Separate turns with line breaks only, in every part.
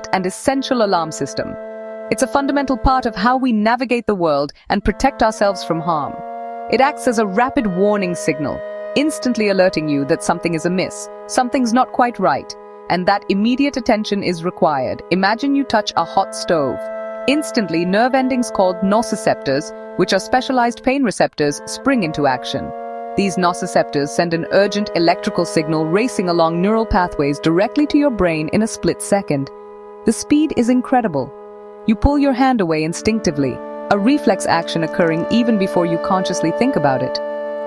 delicate and essential alarm system. It's a fundamental part of how we navigate the world and protect ourselves from harm. It acts as a rapid warning signal, instantly alerting you that something is amiss, something's not quite right, and that immediate attention is required. Imagine you touch a hot stove. Instantly, nerve endings called nociceptors, which are specialized pain receptors, spring into action. These nociceptors send an urgent electrical signal racing along neural pathways directly to your brain in a split second. The speed is incredible. You pull your hand away instinctively, a reflex action occurring even before you consciously think about it.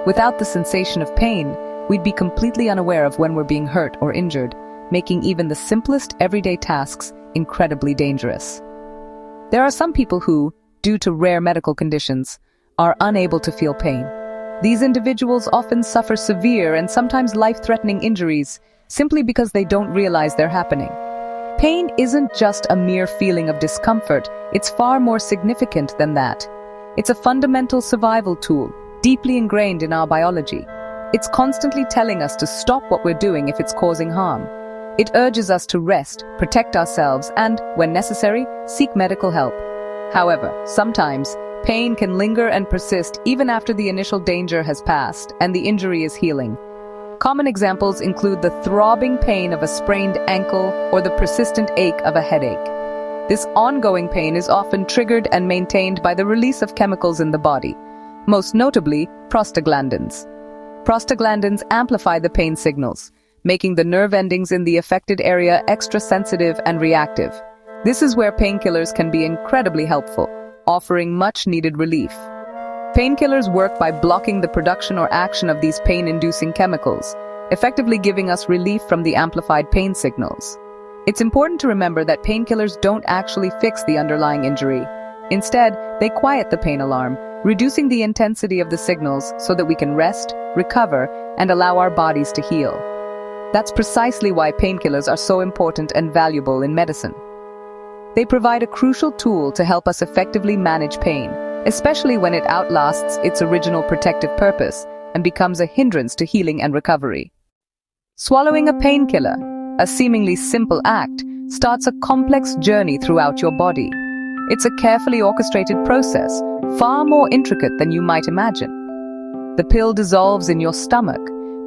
Without the sensation of pain, we'd be completely unaware of when we're being hurt or injured, making even the simplest everyday tasks incredibly dangerous. There are some people who, due to rare medical conditions, are unable to feel pain. These individuals often suffer severe and sometimes life-threatening injuries simply because they don't realize they're happening. Pain isn't just a mere feeling of discomfort, it's far more significant than that. It's a fundamental survival tool, deeply ingrained in our biology. It's constantly telling us to stop what we're doing if it's causing harm. It urges us to rest, protect ourselves, and, when necessary, seek medical help. However, sometimes, pain can linger and persist even after the initial danger has passed and the injury is healing. Common examples include the throbbing pain of a sprained ankle or the persistent ache of a headache. This ongoing pain is often triggered and maintained by the release of chemicals in the body, most notably prostaglandins. Prostaglandins amplify the pain signals, making the nerve endings in the affected area extra sensitive and reactive. This is where painkillers can be incredibly helpful, offering much-needed relief. Painkillers work by blocking the production or action of these pain-inducing chemicals, effectively giving us relief from the amplified pain signals. It's important to remember that painkillers don't actually fix the underlying injury. Instead, they quiet the pain alarm, reducing the intensity of the signals so that we can rest, recover, and allow our bodies to heal. That's precisely why painkillers are so important and valuable in medicine. They provide a crucial tool to help us effectively manage pain, especially when it outlasts its original protective purpose and becomes a hindrance to healing and recovery. Swallowing a painkiller, a seemingly simple act, starts a complex journey throughout your body. It's a carefully orchestrated process, far more intricate than you might imagine. The pill dissolves in your stomach,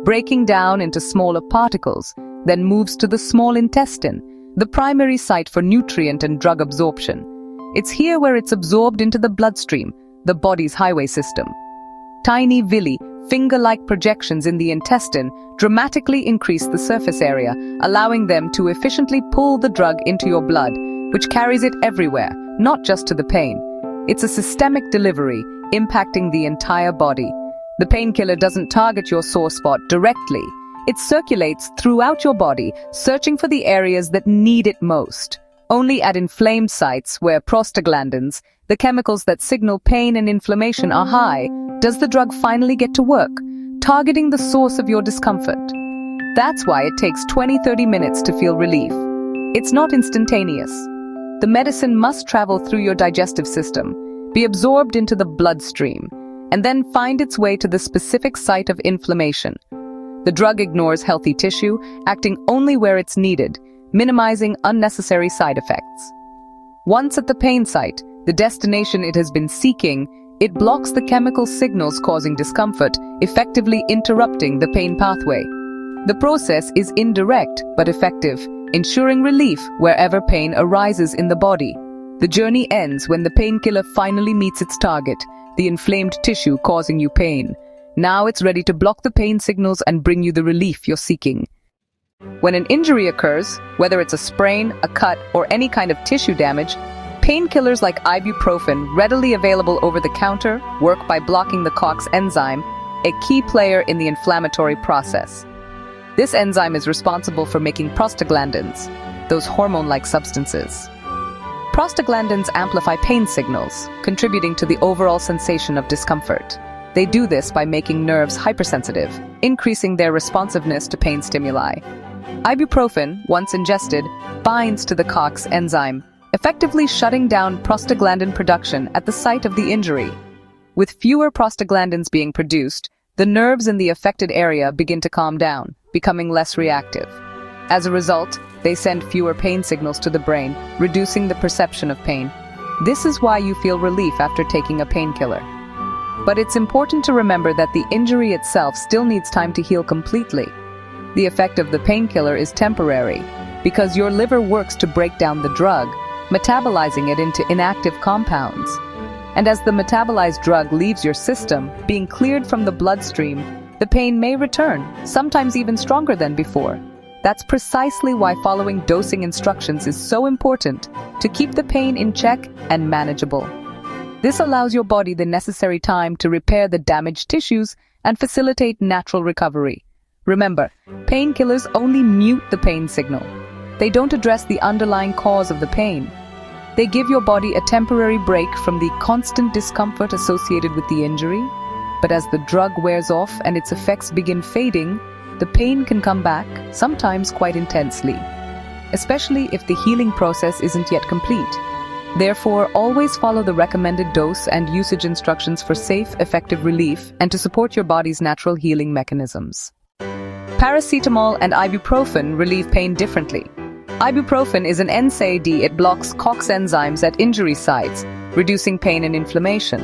breaking down into smaller particles, then moves to the small intestine, the primary site for nutrient and drug absorption. It's here where it's absorbed into the bloodstream, the body's highway system. Tiny villi, finger-like projections in the intestine, dramatically increase the surface area, allowing them to efficiently pull the drug into your blood, which carries it everywhere, not just to the pain. It's a systemic delivery, impacting the entire body. The painkiller doesn't target your sore spot directly. It circulates throughout your body, searching for the areas that need it most. Only at inflamed sites where prostaglandins, the chemicals that signal pain and inflammation, are high, does the drug finally get to work, targeting the source of your discomfort. That's why it takes 20-30 minutes to feel relief. It's not instantaneous. The medicine must travel through your digestive system, be absorbed into the bloodstream, and then find its way to the specific site of inflammation. The drug ignores healthy tissue, acting only where it's needed, minimizing unnecessary side effects. Once at the pain site, the destination it has been seeking, it blocks the chemical signals causing discomfort, effectively interrupting the pain pathway. The process is indirect but effective, ensuring relief wherever pain arises in the body. The journey ends when the painkiller finally meets its target, the inflamed tissue causing you pain. Now it's ready to block the pain signals and bring you the relief you're seeking. When an injury occurs, whether it's a sprain, a cut, or any kind of tissue damage, painkillers like ibuprofen, readily available over the counter, work by blocking the COX enzyme, a key player in the inflammatory process. This enzyme is responsible for making prostaglandins, those hormone-like substances. Prostaglandins amplify pain signals, contributing to the overall sensation of discomfort. They do this by making nerves hypersensitive, increasing their responsiveness to pain stimuli. Ibuprofen, once ingested, binds to the COX enzyme, effectively shutting down prostaglandin production at the site of the injury. With fewer prostaglandins being produced, the nerves in the affected area begin to calm down, becoming less reactive. As a result, They send fewer pain signals to the brain, reducing the perception of pain. This is why you feel relief after taking a painkiller. But it's important to remember that the injury itself still needs time to heal completely. The effect of the painkiller is temporary, because your liver works to break down the drug, metabolizing it into inactive compounds. And as the metabolized drug leaves your system, being cleared from the bloodstream, the pain may return, sometimes even stronger than before. That's precisely why following dosing instructions is so important to keep the pain in check and manageable. This allows your body the necessary time to repair the damaged tissues and facilitate natural recovery. Remember, painkillers only mute the pain signal. They don't address the underlying cause of the pain. They give your body a temporary break from the constant discomfort associated with the injury. But as the drug wears off and its effects begin fading, the pain can come back, sometimes quite intensely, especially if the healing process isn't yet complete. Therefore, always follow the recommended dose and usage instructions for safe, effective relief and to support your body's natural healing mechanisms. Paracetamol and ibuprofen relieve pain differently. Ibuprofen is an NSAID. It blocks COX enzymes at injury sites, reducing pain and inflammation.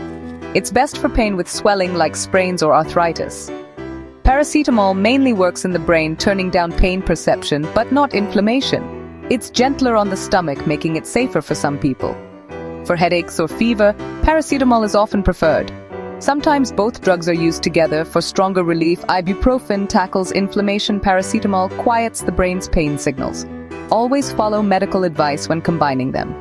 It's best for pain with swelling like sprains or arthritis. Paracetamol mainly works in the brain, turning down pain perception, but not inflammation. It's gentler on the stomach, making it safer for some people. For headaches or fever, paracetamol is often preferred. Sometimes both drugs are used together for stronger relief. Ibuprofen tackles inflammation, paracetamol quiets the brain's pain signals. Always follow medical advice when combining them.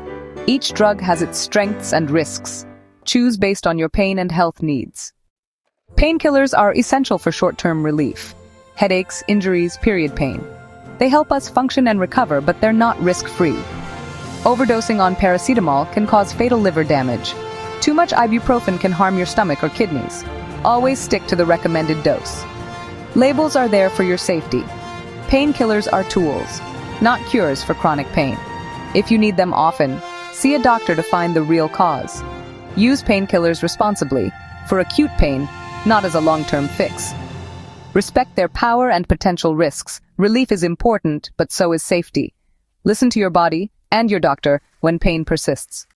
Each drug has its strengths and risks. Choose based on your pain and health needs. Painkillers are essential for short-term relief. Headaches, injuries, period pain. They help us function and recover, but they're not risk-free. Overdosing on paracetamol can cause fatal liver damage. Too much ibuprofen can harm your stomach or kidneys. Always stick to the recommended dose. Labels are there for your safety. Painkillers are tools, not cures for chronic pain. If you need them often, see a doctor to find the real cause. Use painkillers responsibly, for acute pain, not as a long-term fix. Respect their power and potential risks. Relief is important, but so is safety. Listen to your body and your doctor when pain persists.